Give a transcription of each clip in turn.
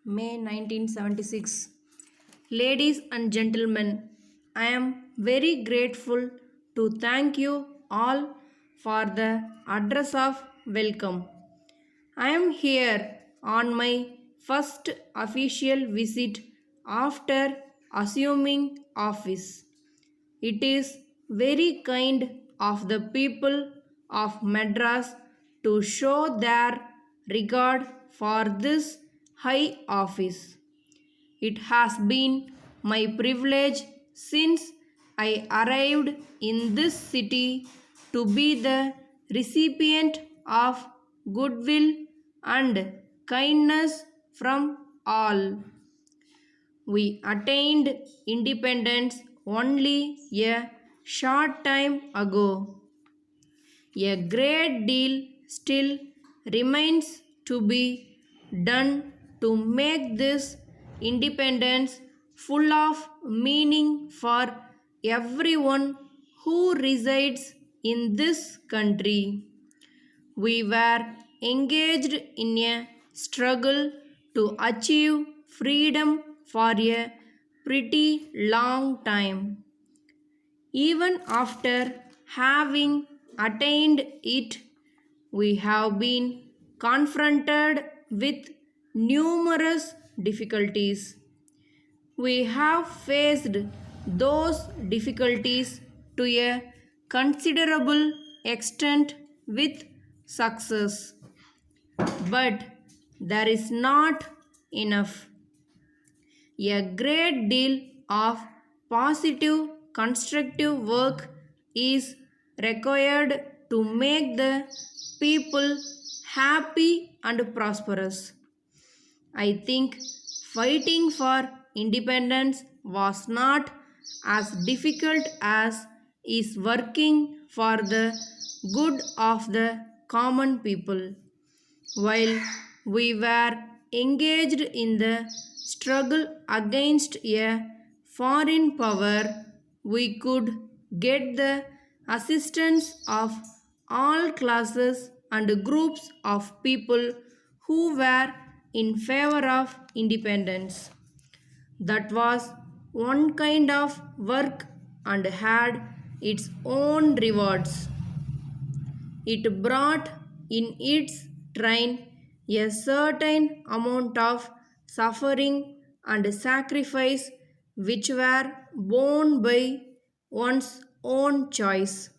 May 1976. Ladies and gentlemen, I am very grateful to thank you all for the address of welcome. I am here on my first official visit after assuming office. It is very kind of the people of Madras to show their regard for this high office. It has been my privilege since I arrived in this city to be the recipient of goodwill and kindness from all. We attained independence only a short time ago. A great deal still remains to be done to make this independence full of meaning for everyone who resides in this country. We were engaged in a struggle to achieve freedom for a pretty long time. Even after having attained it, we have been confronted with numerous difficulties. We have faced those difficulties to a considerable extent with success. But there is not enough. A great deal of positive constructive work is required to make the people happy and prosperous. I think fighting for independence was not as difficult as is working for the good of the common people. While we were engaged in the struggle against a foreign power, we could get the assistance of all classes and groups of people who were in favor of independence. That was one kind of work and had its own rewards. It brought in its train a certain amount of suffering and sacrifice which were borne by one's own choice.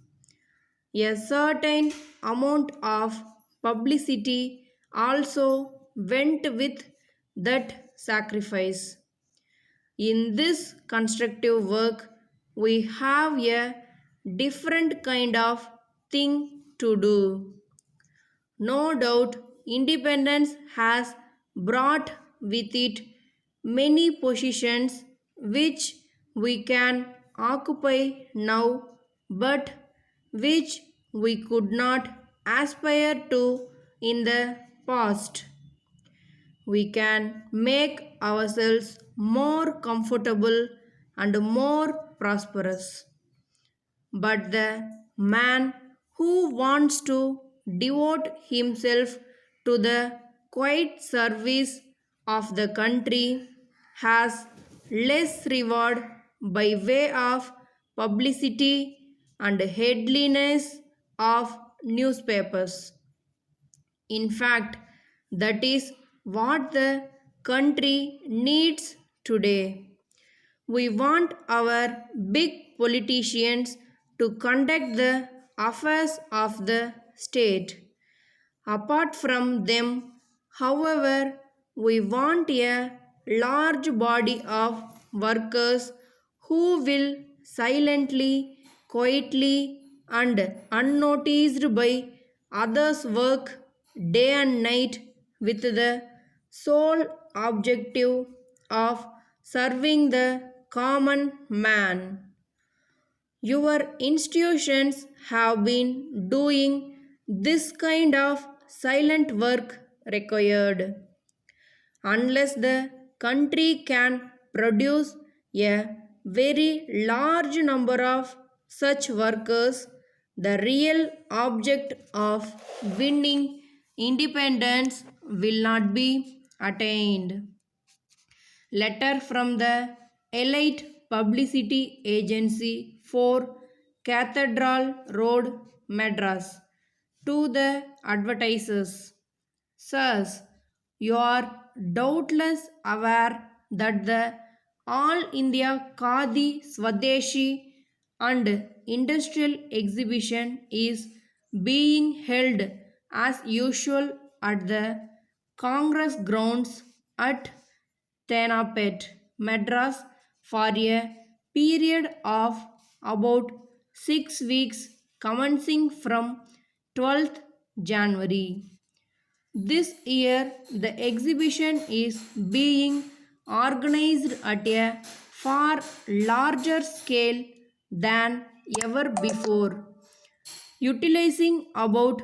A certain amount of publicity also went with that sacrifice. In this constructive work, we have a different kind of thing to do. No doubt, independence has brought with it many positions which we can occupy now, but which we could not aspire to in the past. We can make ourselves more comfortable and more prosperous. But the man who wants to devote himself to the quiet service of the country has less reward by way of publicity and headliness of newspapers. In fact, that is what the country needs today. We want our big politicians to conduct the affairs of the state. Apart from them, however, we want a large body of workers who will silently, quietly, and unnoticed by others work day and night with the sole objective of serving the common man. Your institutions have been doing this kind of silent work required. Unless the country can produce a very large number of such workers, the real object of winning independence will not be attained. Letter from the Elite Publicity Agency for Cathedral Road, Madras. To the advertisers. Sirs, you are doubtless aware that the All India Khadi Swadeshi and Industrial Exhibition is being held as usual at the Congress grounds at Tenapet, Madras for a period of about 6 weeks commencing from 12th January. This year, the exhibition is being organized at a far larger scale than ever before, utilizing about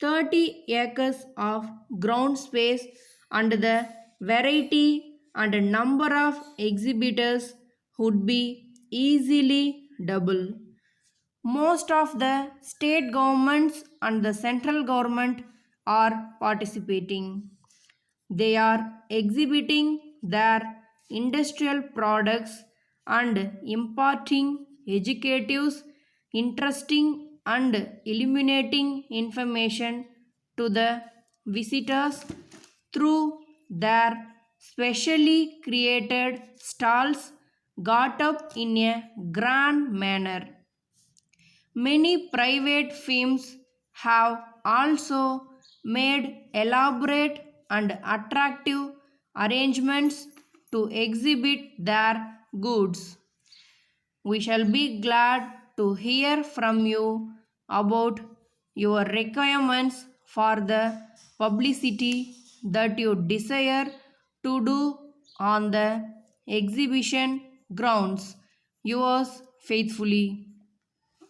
30 acres of ground space and the variety and number of exhibitors would be easily double. Most of the state governments and the central government are participating. They are exhibiting their industrial products and imparting educative, interesting, and illuminating information to the visitors through their specially created stalls got up in a grand manner. Many private firms have also made elaborate and attractive arrangements to exhibit their goods. We shall be glad to hear from you about your requirements for the publicity that you desire to do on the exhibition grounds. Yours faithfully.